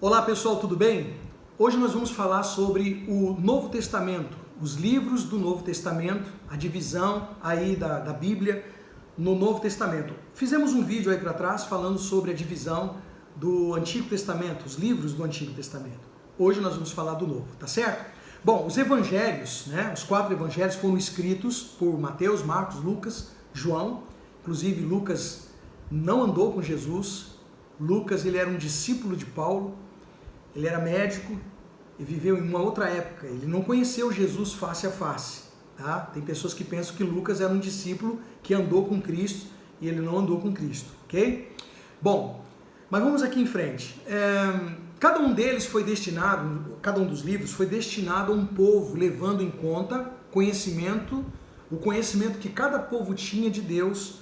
Olá pessoal, tudo bem? Hoje nós vamos falar sobre o Novo Testamento, os livros do Novo Testamento, a divisão aí da Bíblia no Novo Testamento. Fizemos um vídeo aí para trás falando sobre a divisão do Antigo Testamento, os livros do Antigo Testamento. Hoje nós vamos falar do Novo, tá certo? Bom, os evangelhos, os 4 evangelhos foram escritos por Mateus, Marcos, Lucas, João. Inclusive Lucas não andou com Jesus. Lucas, ele era um discípulo de Paulo. Ele era médico e viveu em uma outra época. Ele não conheceu Jesus face a face. Tá? Tem pessoas que pensam que Lucas era um discípulo que andou com Cristo e ele não andou com Cristo. Ok? Bom, mas vamos aqui em frente. Cada um deles foi destinado, cada um dos livros foi destinado a um povo, levando em conta o conhecimento que cada povo tinha de Deus,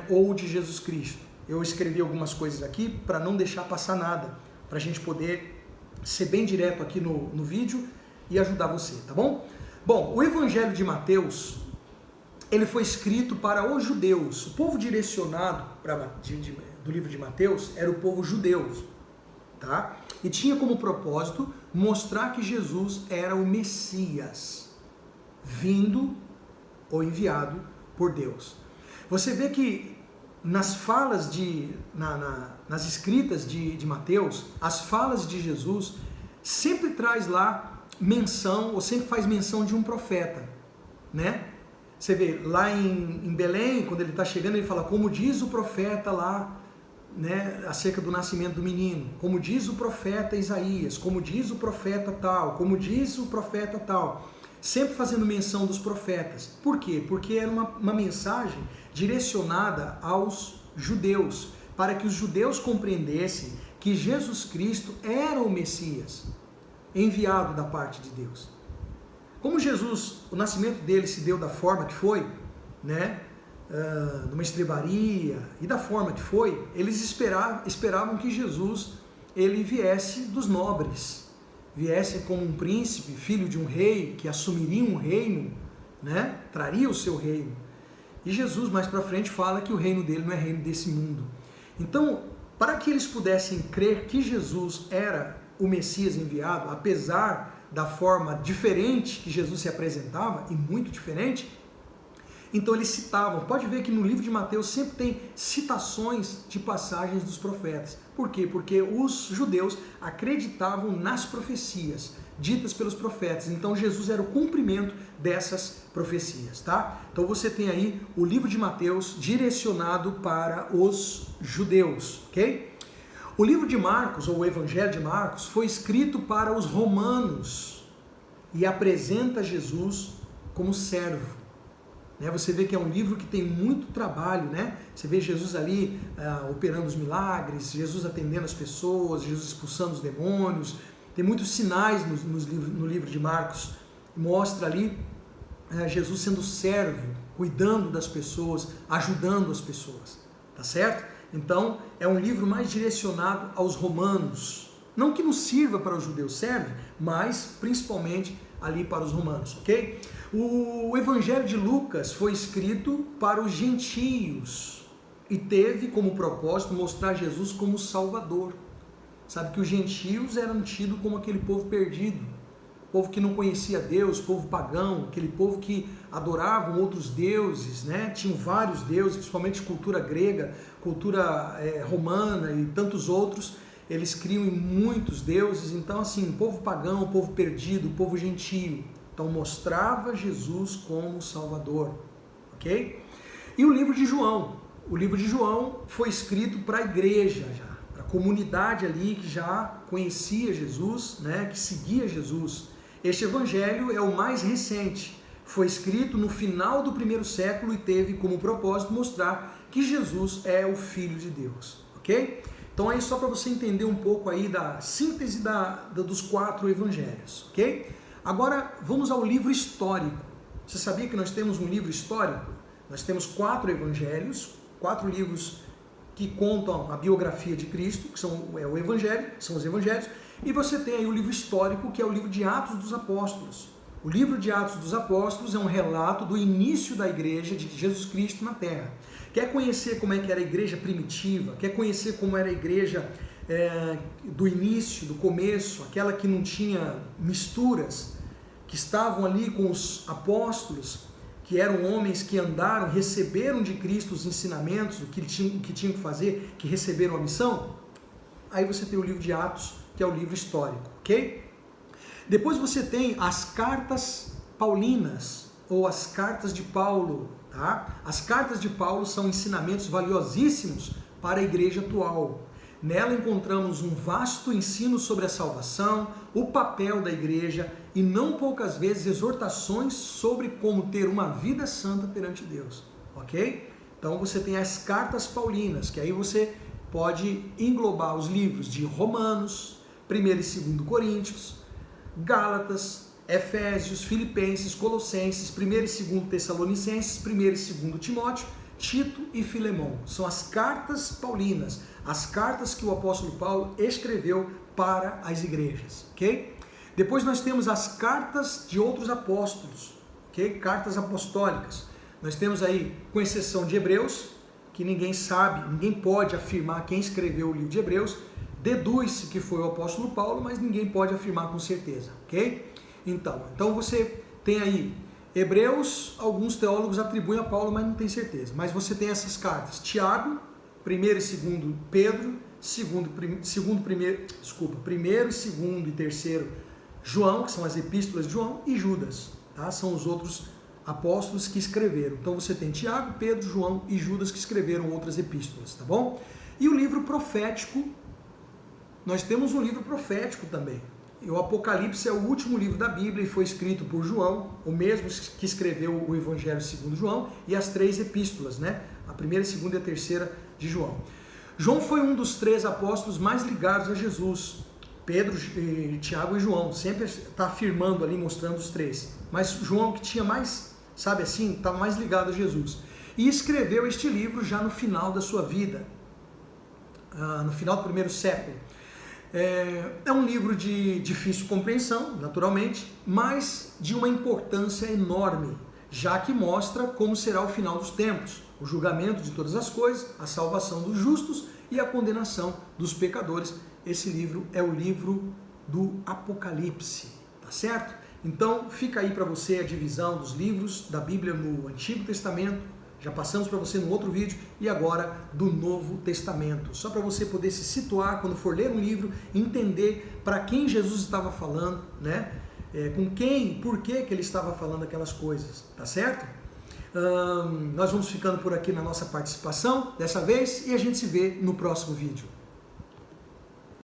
ou de Jesus Cristo. Eu escrevi algumas coisas aqui para não deixar passar nada, para a gente poder ser bem direto aqui no vídeo e ajudar você, tá bom? Bom, o Evangelho de Mateus, ele foi escrito para os judeus. O povo direcionado do livro de Mateus era o povo judeu, tá? E tinha como propósito mostrar que Jesus era o Messias, vindo ou enviado por Deus. Você vê que nas falas nas escritas de Mateus, as falas de Jesus sempre traz lá menção, ou sempre faz menção de um profeta, Você vê lá em Belém, quando ele está chegando, ele fala, como diz o profeta lá, acerca do nascimento do menino, como diz o profeta Isaías, como diz o profeta tal, como diz o profeta tal, sempre fazendo menção dos profetas. Por quê? Porque era uma mensagem direcionada aos judeus, para que os judeus compreendessem que Jesus Cristo era o Messias, enviado da parte de Deus. Como Jesus, o nascimento dele se deu da forma que foi, numa estrebaria, e da forma que foi, eles esperavam que Jesus ele viesse dos nobres, viesse como um príncipe, filho de um rei, que assumiria um reino, traria o seu reino. E Jesus mais para frente fala que o reino dele não é reino desse mundo. Então, para que eles pudessem crer que Jesus era o Messias enviado, apesar da forma diferente que Jesus se apresentava, e muito diferente, então eles citavam. Pode ver que no livro de Mateus sempre tem citações de passagens dos profetas. Por quê? Porque os judeus acreditavam nas profecias ditas pelos profetas. Então Jesus era o cumprimento dessas profecias, tá? Então você tem aí o livro de Mateus direcionado para os judeus, ok? O livro de Marcos, ou o Evangelho de Marcos, foi escrito para os romanos e apresenta Jesus como servo. Você vê que é um livro que tem muito trabalho, Você vê Jesus ali operando os milagres, Jesus atendendo as pessoas, Jesus expulsando os demônios. Tem muitos sinais no livro de Marcos. Mostra ali Jesus sendo servo, cuidando das pessoas, ajudando as pessoas. Tá certo? Então, é um livro mais direcionado aos romanos. Não que não sirva para os judeus, serve, mas principalmente ali para os romanos, ok? O Evangelho de Lucas foi escrito para os gentios e teve como propósito mostrar Jesus como Salvador. Sabe que os gentios eram tidos como aquele povo perdido, povo que não conhecia Deus, povo pagão, aquele povo que adoravam outros deuses, Tinham vários deuses, principalmente cultura grega, cultura romana e tantos outros. Eles criam em muitos deuses. Então, assim, povo pagão, povo perdido, povo gentio. Então, mostrava Jesus como Salvador, ok? E o livro de João. O livro de João foi escrito para a igreja já, para a comunidade ali que já conhecia Jesus, que seguia Jesus. Este evangelho é o mais recente. Foi escrito no final do 1º século e teve como propósito mostrar que Jesus é o Filho de Deus, ok? Então aí só para você entender um pouco aí da síntese dos 4 evangelhos, ok? Agora vamos ao livro histórico. Você sabia que nós temos um livro histórico? Nós temos 4 evangelhos, 4 livros que contam a biografia de Cristo, que são os evangelhos, e você tem aí o livro histórico, que é o livro de Atos dos Apóstolos. O livro de Atos dos Apóstolos é um relato do início da igreja de Jesus Cristo na Terra. Quer conhecer como é que era a igreja primitiva? Quer conhecer como era a igreja do início, do começo, aquela que não tinha misturas, que estavam ali com os apóstolos, que eram homens que andaram, receberam de Cristo os ensinamentos, o que tinham que fazer, que receberam a missão. Aí você tem o livro de Atos, que é o livro histórico, ok? Depois você tem as cartas paulinas, ou as cartas de Paulo, tá? As cartas de Paulo são ensinamentos valiosíssimos para a igreja atual. Nela encontramos um vasto ensino sobre a salvação, o papel da igreja e não poucas vezes exortações sobre como ter uma vida santa perante Deus, ok? Então você tem as cartas paulinas, que aí você pode englobar os livros de Romanos, 1 e 2 Coríntios, Gálatas, Efésios, Filipenses, Colossenses, 1 e 2 Tessalonicenses, 1 e 2 Timóteo, Tito e Filemão. São as cartas paulinas, as cartas que o apóstolo Paulo escreveu para as igrejas, ok? Depois nós temos as cartas de outros apóstolos, ok? Cartas apostólicas. Nós temos aí, com exceção de Hebreus, que ninguém sabe, ninguém pode afirmar quem escreveu o livro de Hebreus, deduz-se que foi o apóstolo Paulo, mas ninguém pode afirmar com certeza, ok? Então você tem aí Hebreus, alguns teólogos atribuem a Paulo, mas não tem certeza. Mas você tem essas cartas, Tiago, 1 e 2 Pedro, 1 e 2 e 3 João, que são as epístolas de João, e Judas, tá? São os outros apóstolos que escreveram. Então você tem Tiago, Pedro, João e Judas que escreveram outras epístolas, tá bom? E o livro profético, nós temos um livro profético também. E o Apocalipse é o último livro da Bíblia e foi escrito por João, o mesmo que escreveu o Evangelho segundo João, e as 3 epístolas, né? A 1ª, a 2ª e a 3ª de João. João foi um dos 3 apóstolos mais ligados a Jesus. Pedro, Tiago e João, sempre está afirmando ali, mostrando os 3. Mas João, que tinha mais, sabe assim, estava mais ligado a Jesus. E escreveu este livro já no final da sua vida, no final do 1º século. É um livro de difícil compreensão, naturalmente, mas de uma importância enorme, já que mostra como será o final dos tempos, o julgamento de todas as coisas, a salvação dos justos e a condenação dos pecadores. Esse livro é o livro do Apocalipse, tá certo? Então fica aí para você a divisão dos livros da Bíblia no Antigo Testamento, já passamos para você no outro vídeo, e agora do Novo Testamento. Só para você poder se situar quando for ler um livro, entender para quem Jesus estava falando, né? Com quem, por que ele estava falando aquelas coisas, tá certo? Nós vamos ficando por aqui na nossa participação dessa vez e a gente se vê no próximo vídeo.